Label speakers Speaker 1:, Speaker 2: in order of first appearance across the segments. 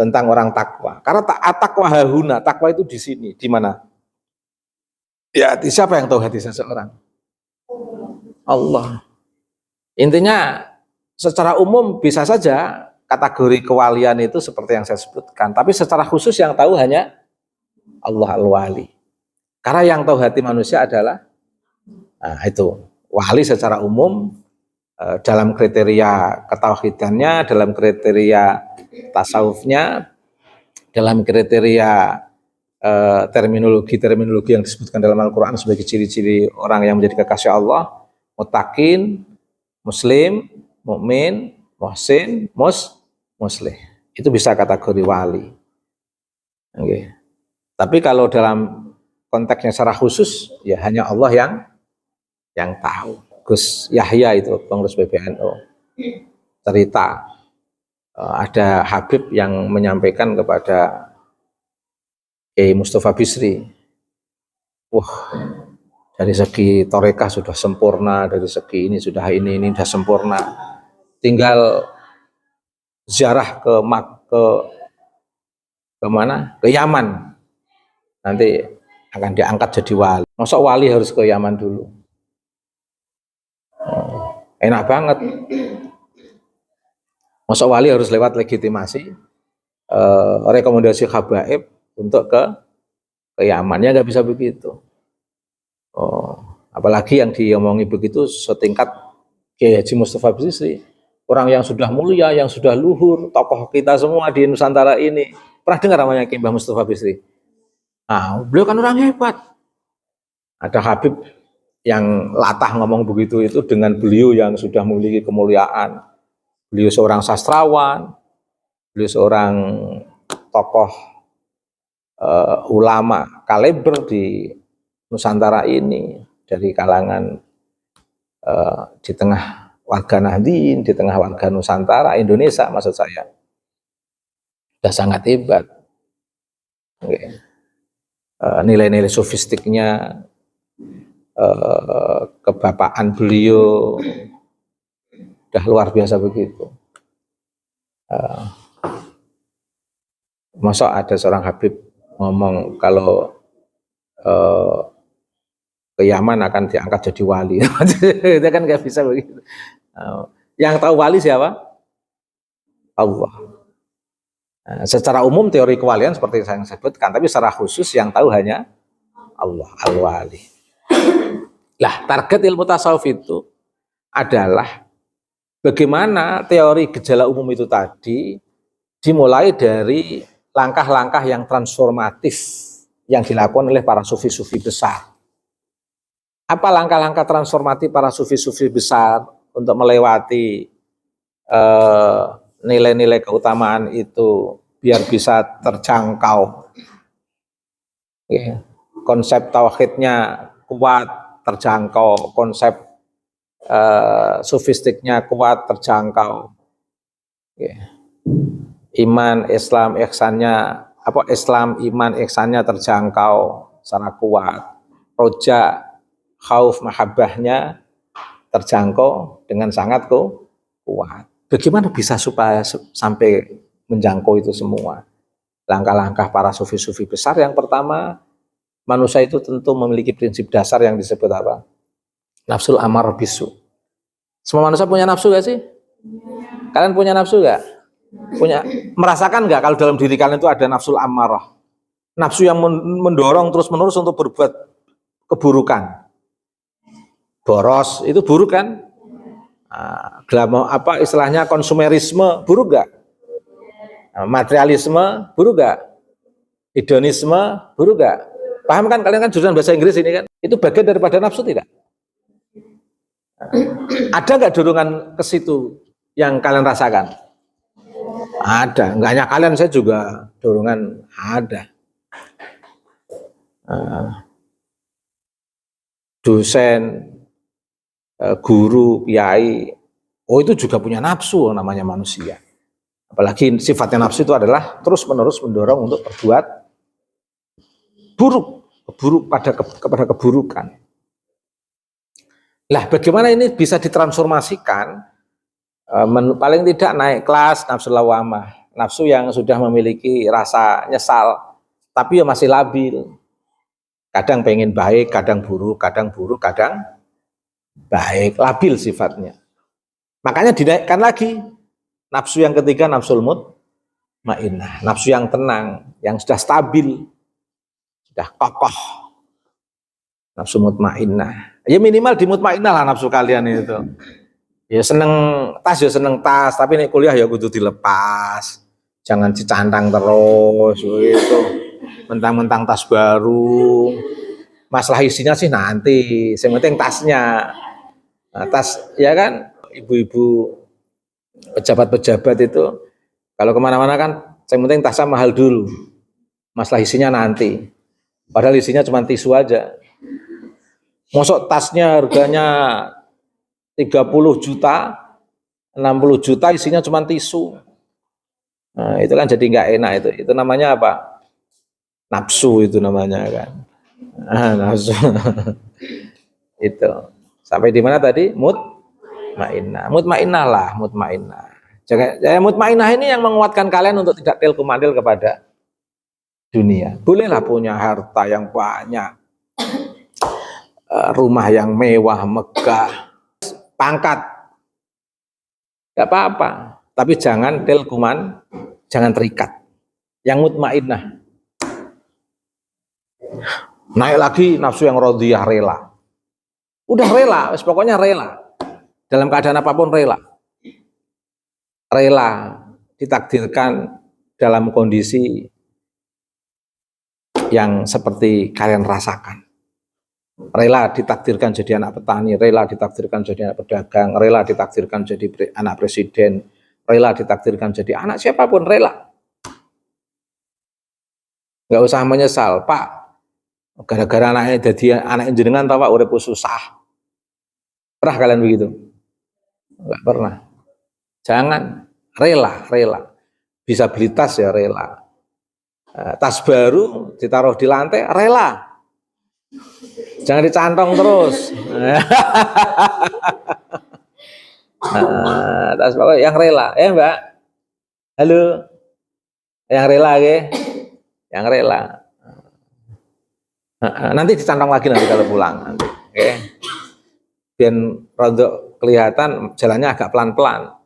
Speaker 1: tentang orang takwa. Karena takwa hahuna, takwa itu di sini, di mana? Ya, siapa yang tahu hati seseorang? Allah. Intinya secara umum bisa saja kategori kewalian itu seperti yang saya sebutkan, tapi secara khusus yang tahu hanya Allah al-Wali. Karena yang tahu hati manusia adalah itu wali secara umum dalam kriteria ketauhidannya, dalam kriteria tasawufnya, dalam kriteria terminologi yang disebutkan dalam Al-Quran sebagai ciri-ciri orang yang menjadi kekasih Allah, muttaqin, muslim, mukmin, muhsin, muslih. Itu bisa kategori wali. Okay. Tapi kalau dalam konteksnya secara khusus, ya hanya Allah yang tahu. Gus Yahya itu pengurus PBNU cerita ada Habib yang menyampaikan kepada Kiai Mustafa Bisri, wah dari segi torekah sudah sempurna, dari segi ini sudah ini sudah sempurna, tinggal ziarah ke mana? Ke Yaman, nanti akan diangkat jadi wali. Masa wali harus ke Yaman dulu? Enak banget. Masa wali harus lewat legitimasi, rekomendasi habaib untuk ke Yaman, ya nggak bisa begitu. Apalagi yang diomongi begitu setingkat Kiai Haji Mustafa Bisri, orang yang sudah mulia, yang sudah luhur, tokoh kita semua di Nusantara ini. Pernah dengar namanya Kiai Mbah Mustafa Bisri? Beliau kan orang hebat. Ada Habib yang latah ngomong begitu itu dengan beliau yang sudah memiliki kemuliaan. Beliau seorang sastrawan, beliau seorang tokoh ulama kaliber di Nusantara ini, dari kalangan di tengah warga Nahdien, di tengah warga Nusantara, Indonesia maksud saya, sudah sangat hebat. Nilai-nilai sofistiknya, kebapaan beliau sudah luar biasa begitu. Masa ada seorang Habib ngomong kalau ke Yaman akan diangkat jadi wali. Itu kan nggak bisa begitu. Yang tahu wali siapa? Allah. Secara umum teori kewalian seperti yang saya sebutkan, tapi secara khusus yang tahu hanya Allah al-Wali. Lah, target ilmu tasawuf itu adalah bagaimana teori gejala umum itu tadi dimulai dari langkah-langkah yang transformatif yang dilakukan oleh para sufi-sufi besar. Apa langkah-langkah transformatif para sufi-sufi besar untuk melewati nilai-nilai keutamaan itu biar bisa terjangkau? Konsep tauhidnya kuat, terjangkau. Konsep sufistiknya kuat, terjangkau. Iman, Islam, ihsannya Islam, iman, ihsannya terjangkau secara kuat. Roja, khauf, mahabbahnya terjangkau dengan sangat kuat. Bagaimana bisa supaya sampai menjangkau itu semua? Langkah-langkah para sufi-sufi besar, yang pertama, manusia itu tentu memiliki prinsip dasar yang disebut apa? Nafsul amar bisu. Semua manusia punya nafsu gak sih? Kalian punya nafsu gak? Punya, merasakan nggak kalau dalam diri kalian itu ada nafsul amarah, nafsu yang mendorong terus menerus untuk berbuat keburukan, boros itu buruk kan? Istilahnya konsumerisme buruk nggak? Materialisme buruk nggak? Hedonisme buruk nggak? Paham kan kalian kan jurusan bahasa Inggris ini kan? Itu bagian daripada nafsu tidak? Ada nggak dorongan ke situ yang kalian rasakan? Ada, nggak hanya kalian, saya juga dorongan ada. Dosen, guru, kiai, itu juga punya nafsu namanya manusia. Apalagi sifatnya nafsu itu adalah terus menerus mendorong untuk berbuat buruk kepada keburukan. Lah, bagaimana ini bisa ditransformasikan? Paling tidak naik kelas nafsu lawamah. nafsu yang sudah memiliki rasa nyesal, tapi ya masih labil. Kadang pengen baik, kadang buruk, kadang baik, labil sifatnya. Makanya dinaikkan lagi nafsu yang ketiga, nafsul mutmainnah, nafsu yang tenang, yang sudah stabil, sudah kokoh, nafsu mutmainnah. Ya minimal di mutmainnah lah nafsu kalian itu. Ya seneng tas ya seneng tas, tapi nek kuliah ya kudu dilepas. Jangan dicantang terus gitu. Mentang-mentang tas baru. Masalah isinya sih nanti, yang penting tasnya. Nah, tas ya kan ibu-ibu pejabat-pejabat itu kalau kemana-mana kan yang penting tasnya mahal dulu. Masalah isinya nanti. Padahal isinya cuma tisu aja. Mosok tasnya harganya 30 juta, 60 juta isinya cuma tisu. Nah, itu kan jadi nggak enak itu. Itu namanya apa? Nafsu itu namanya kan. Nafsu. Itu. Sampai di mana tadi? Mutmainnah. Mutmainnah lah, mutmainnah. Ya, mutmainnah ini yang menguatkan kalian untuk tidak tilkumandil kepada dunia. Bolehlah punya harta yang banyak, rumah yang mewah, megah, pangkat, tidak apa-apa. Tapi jangan jangan terikat. Yang mutmainnah. Naik lagi nafsu yang radhiyah, rela. Udah rela, pokoknya rela. Dalam keadaan apapun rela. Rela ditakdirkan dalam kondisi yang seperti kalian rasakan. Rela ditakdirkan jadi anak petani, rela ditakdirkan jadi anak pedagang, rela ditakdirkan jadi anak presiden, rela ditakdirkan jadi anak siapapun, rela. Nggak usah menyesal, Pak. Gara-gara anaknya jadi anak jenengan tahu Pak urip susah. Pernah kalian begitu? Enggak pernah. Jangan, rela. Bisa beli tas ya rela. Tas baru ditaruh di lantai, rela. Jangan dicantong terus. Tas pokoknya yang rela, ya Mbak. Halo, yang rela ya, yang rela. Nanti dicantong lagi nanti kalau pulang nanti, oke? Biar rontok kelihatan jalannya agak pelan-pelan.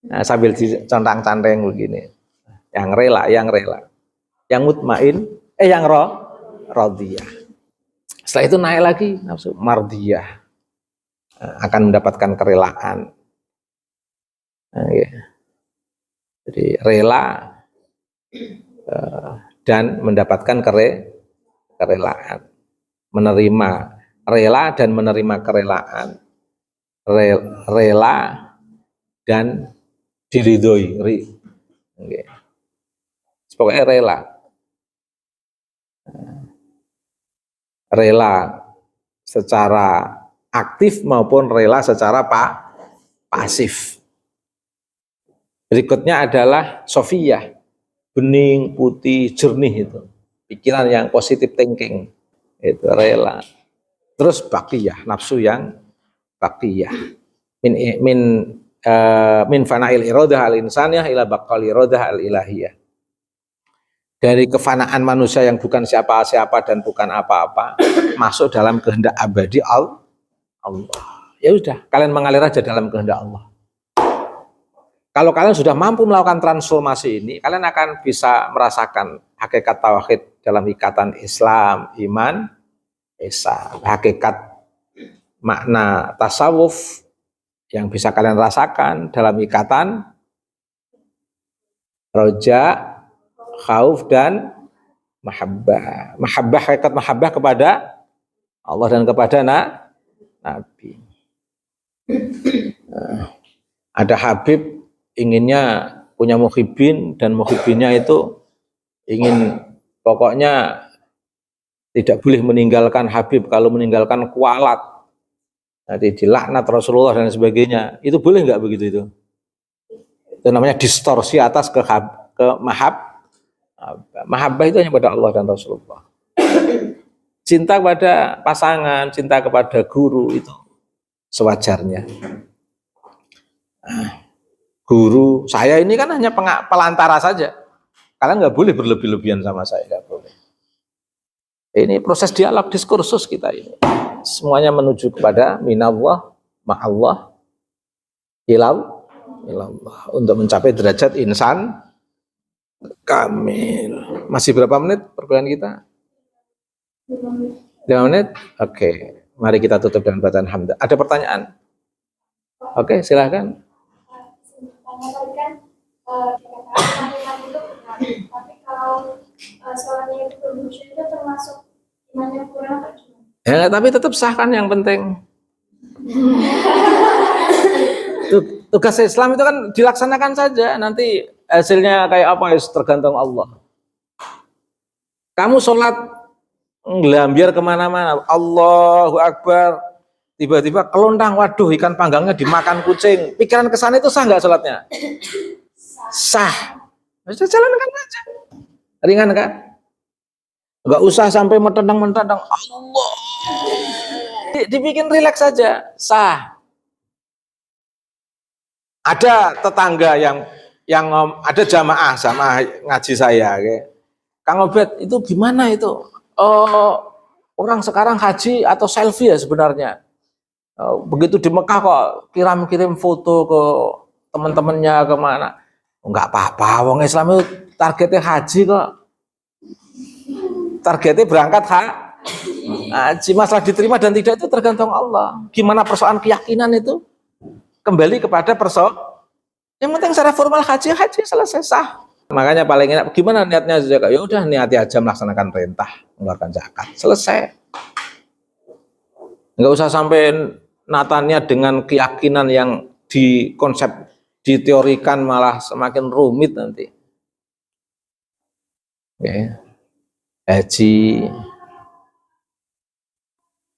Speaker 1: Nah, sambil dicantang-canteng begini. Yang rela, yang mutmain, yang radhiyah. Setelah itu naik lagi nafsu mardiyah, akan mendapatkan kerelaan. Jadi rela dan mendapatkan kerelaan, menerima rela dan menerima kerelaan, rela dan diridhoi. Pokoknya rela secara aktif maupun rela secara pasif. Berikutnya adalah sofiyah, bening, putih, jernih itu. Pikiran yang positive thinking, itu rela. Terus baqiyah, nafsu yang baqiyah. Min fana'il iradah al-insaniyah ila baqal iradah al-ilahiyah. Dari kefanaan manusia yang bukan siapa-siapa dan bukan apa-apa, masuk dalam kehendak abadi Allah. Ya udah, kalian mengalir aja dalam kehendak Allah. Kalau kalian sudah mampu melakukan transformasi ini, kalian akan bisa merasakan hakikat tauhid dalam ikatan Islam, iman, ihsan. Hakikat makna tasawuf yang bisa kalian rasakan dalam ikatan roja, khauf dan mahabbah. Mahabbah, hakikat mahabbah kepada Allah dan kepada Nabi. Ada Habib inginnya punya muhibbin dan muhibbinnya itu ingin pokoknya tidak boleh meninggalkan Habib, kalau meninggalkan kualat nanti dilaknat Rasulullah dan sebagainya. Itu boleh nggak begitu itu? Itu namanya distorsi atas ke mahabbah itu hanya pada Allah dan Rasulullah. Cinta kepada pasangan, cinta kepada guru itu sewajarnya. guru. Saya ini kan hanya pelantara saja. Kalian nggak boleh berlebih-lebihan sama saya, nggak boleh. Ini proses dialog diskursus kita ini. Semuanya menuju kepada minallah, ma'allah, ilallah. Untuk mencapai derajat insan kamil. Masih berapa menit perkuliahan kita? 5 menit? Oke. Mari kita tutup dengan bacaan hamdah. Ada pertanyaan? Oke, silahkan.
Speaker 2: Tadi kan tapi kalau sholatnya itu berkhusyuk itu termasuk imannya kurang atau gimana?
Speaker 1: Ya, tapi tetap sah kan yang penting. Tugas Islam itu kan dilaksanakan saja, nanti hasilnya kayak apa ya tergantung Allah. Kamu sholat ngelambiar kemana-mana, Allahu Akbar, tiba-tiba kelondang, waduh ikan panggangnya dimakan kucing, pikiran kesana itu sah nggak sholatnya? Sah. Bisa jalankan aja, ringan kan? Nggak usah sampai mentendang-mentendang Allah. Dibikin rileks saja, sah. Ada tetangga yang ada jamaah ngaji saya, Kang Obed itu gimana itu? Orang sekarang haji atau selfie ya sebenarnya. Begitu di Mekah kok kirim foto ke teman-temannya kemana? Enggak apa-apa, wong Islam itu targetnya haji kok. Targetnya berangkat haji, masalah diterima dan tidak itu tergantung Allah. Gimana persoalan keyakinan itu? Kembali kepada yang penting secara formal haji selesai sah. Makanya paling enak gimana niatnya zakat? Ya udah niati aja melaksanakan perintah, mengeluarkan zakat. Selesai. Enggak usah sampai natanya dengan keyakinan yang diteorikan malah semakin rumit nanti. Oke. Haji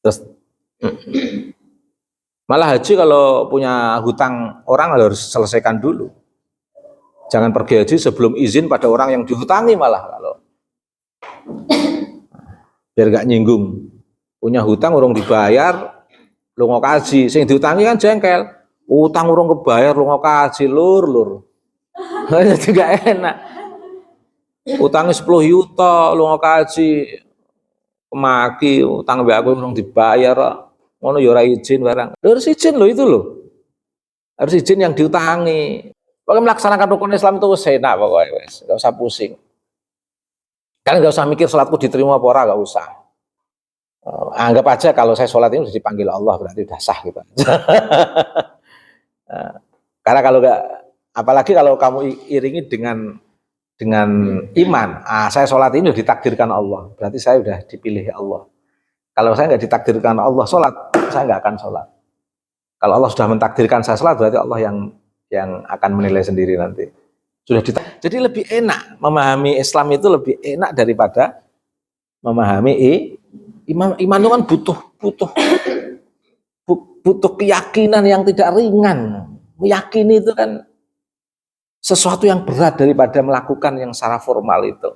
Speaker 1: terus malah haji kalau punya hutang orang harus selesaikan dulu. Jangan pergi haji sebelum izin pada orang yang dihutangi malah kalau biar gak nyinggung. Punya hutang urung dibayar, lu mau kaji. Sing dihutangi kan jengkel. Utang urung kebayar, lu mau kaji, lur. Jadi gak enak. Utangnya 10 juta, lu mau kaji. Kemaki, utang mbak aku urung dibayar. Ngono ya ora izin barang. Harus izin lo itu loh. Harus izin yang diutangi. Pokoknya melaksanakan rukun Islam itu enak pokoknya, gak usah pusing. Kalian gak usah mikir sholatku diterima apa ora, gak usah. Anggap aja kalau saya sholat ini sudah dipanggil Allah berarti sudah sah gitu. Karena kalau gak, apalagi kalau kamu iringi dengan iman, saya sholat ini sudah ditakdirkan Allah, berarti saya sudah dipilih Allah. Kalau saya nggak ditakdirkan Allah sholat, saya nggak akan sholat. Kalau Allah sudah mentakdirkan saya sholat, berarti Allah yang akan menilai sendiri nanti. Jadi lebih enak memahami Islam itu lebih enak daripada memahami iman itu kan butuh keyakinan yang tidak ringan. Meyakini itu kan sesuatu yang berat daripada melakukan yang secara formal itu.